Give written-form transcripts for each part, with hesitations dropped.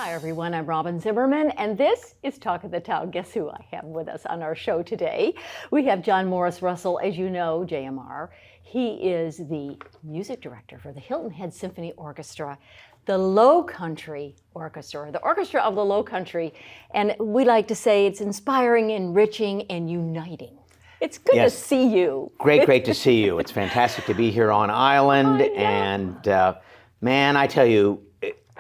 Hi everyone, I'm Robyn Zimmerman, and this is Talk of the Town. Guess who I have with us on our show today? We have John Morris Russell, as you know, JMR. He is the music director for the Hilton Head Symphony Orchestra, the Lowcountry Orchestra, the Orchestra of the Lowcountry, and we like to say it's inspiring, enriching, and uniting. It's good to see you. Great to see you. It's fantastic to be here on island, and man, I tell you,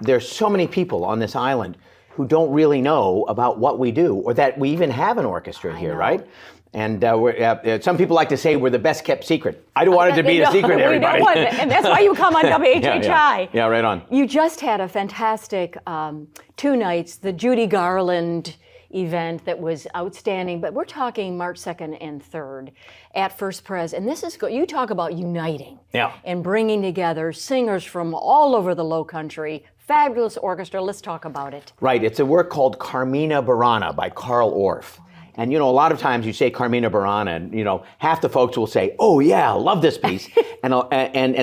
there's so many people on this island who don't really know about what we do, or that we even have an orchestra here, right? And some people like to say we're the best kept secret. I don't want it to be a secret, everybody. We don't want it, and that's why you come on WHHI. Yeah, right on. You just had a fantastic 2 nights, the Judy Garland event that was outstanding, but we're talking March 2nd and 3rd at First Pres, and this is you talk about uniting and bringing together singers from all over the Lowcountry. Fabulous orchestra. Let's talk about it. Right. It's a work called Carmina Burana by Carl Orff. And, you know, a lot of times you say Carmina Burana, and, you know, half the folks will say, oh, yeah, I love this piece. and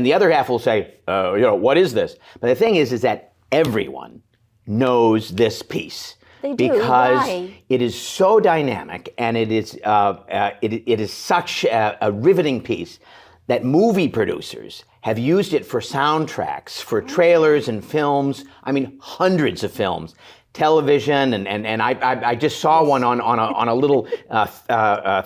the other half will say, you know, what is this? But the thing is that everyone knows this piece. They do. Because Why? it is so dynamic, and it is such a riveting piece that movie producers have used it for soundtracks, for trailers and films. I mean, hundreds of films, television, and I just saw one on a little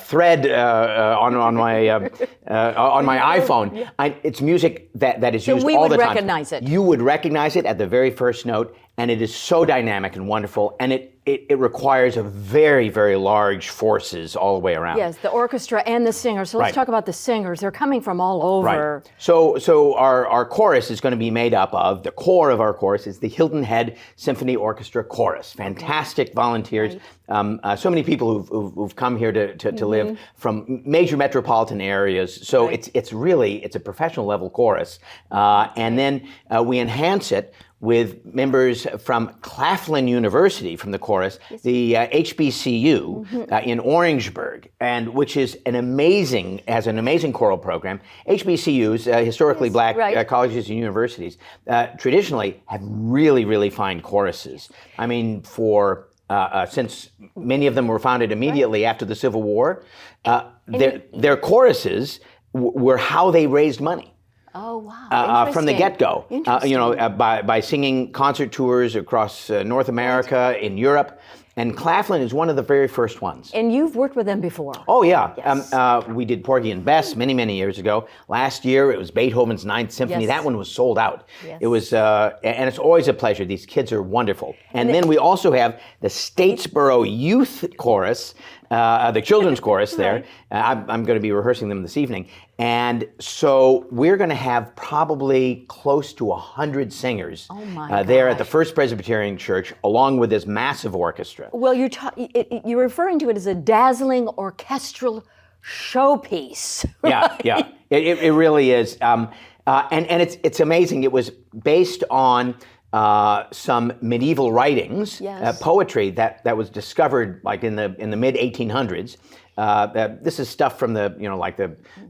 thread on my iPhone. It's music that is used all the time. So we would recognize it. You would recognize it at the very first note, and it is so dynamic and wonderful, and it requires a very, very large forces all the way around. Yes, the orchestra and the singers. So let's talk about the singers. They're coming from all over. Right. So our chorus is going to be made up of, the core of our chorus is the Hilton Head Symphony Orchestra Chorus. Fantastic volunteers. So many people who've come here to live from major metropolitan areas. So it's a professional level chorus. And then we enhance it with members from Claflin University from the chorus, the HBCU in Orangeburg, and which is has an amazing choral program. HBCUs, historically black colleges and universities, traditionally have really, really fine choruses. I mean, since many of them were founded immediately after the Civil War, their choruses were how they raised money. Oh, wow. From the get-go, by singing concert tours across North America, in Europe. And Claflin is one of the very first ones. And you've worked with them before. Oh, yeah. Yes. We did Porgy and Bess many, many years ago. Last year, it was Beethoven's Ninth Symphony. That one was sold out. Yes. It was, and it's always a pleasure. These kids are wonderful. And then we also have the Statesboro Youth Chorus, the children's chorus there. I'm going to be rehearsing them this evening. And so we're going to have probably close to 100 singers there at the First Presbyterian Church, along with this massive orchestra. Well, you're referring to it as a dazzling orchestral showpiece. Yeah. It really is. And it's amazing. It was based on some medieval writings, poetry that was discovered like in the mid 1800s. This is stuff from the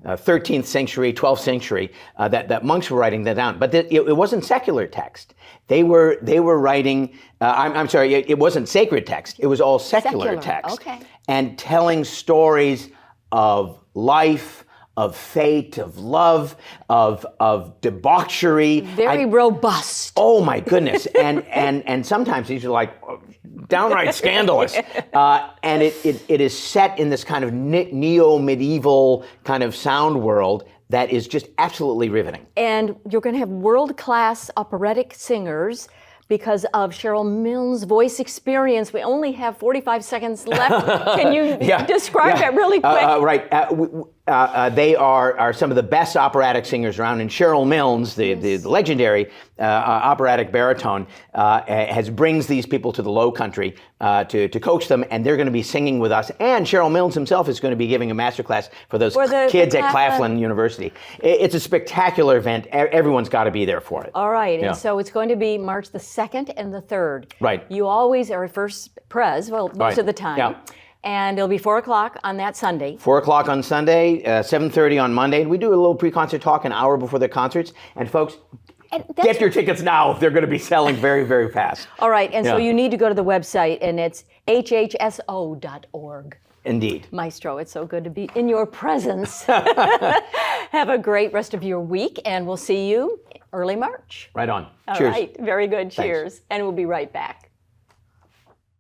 13th century, 12th century that monks were writing that down. But it wasn't secular text. They were writing. I'm sorry, it wasn't sacred text. It was all secular text, and telling stories of life, of fate, of love, of debauchery. Very robust. Oh my goodness! And sometimes these are like downright scandalous. And it is set in this kind of neo-medieval kind of sound world that is just absolutely riveting. And you're going to have world-class operatic singers because of Cheryl Milne's voice experience. We only have 45 seconds left. Can you describe that really quick? They are some of the best operatic singers around, and Cheryl Milne's, the legendary operatic baritone, brings these people to the Lowcountry to coach them, and they're going to be singing with us. And Cheryl Milne himself is going to be giving a masterclass for those kids at Claflin University. It's a spectacular event. Everyone's got to be there for it. All right, and so it's going to be March the 2nd and the 3rd. Right. You always are First Pres, most of the time. Yeah. And it'll be 4 o'clock on that Sunday. 4 o'clock on Sunday, 7:30 on Monday. And we do a little pre-concert talk an hour before the concerts. And folks, And that's Get your tickets now. They're going to be selling very, very fast. all right, and so Yeah. you need to go to the website, and it's hhso.org. Indeed. Maestro, it's so good to be in your presence. Have a great rest of your week, and we'll see you early March. Right on. All Cheers. right, very good. Cheers. And we'll be right back.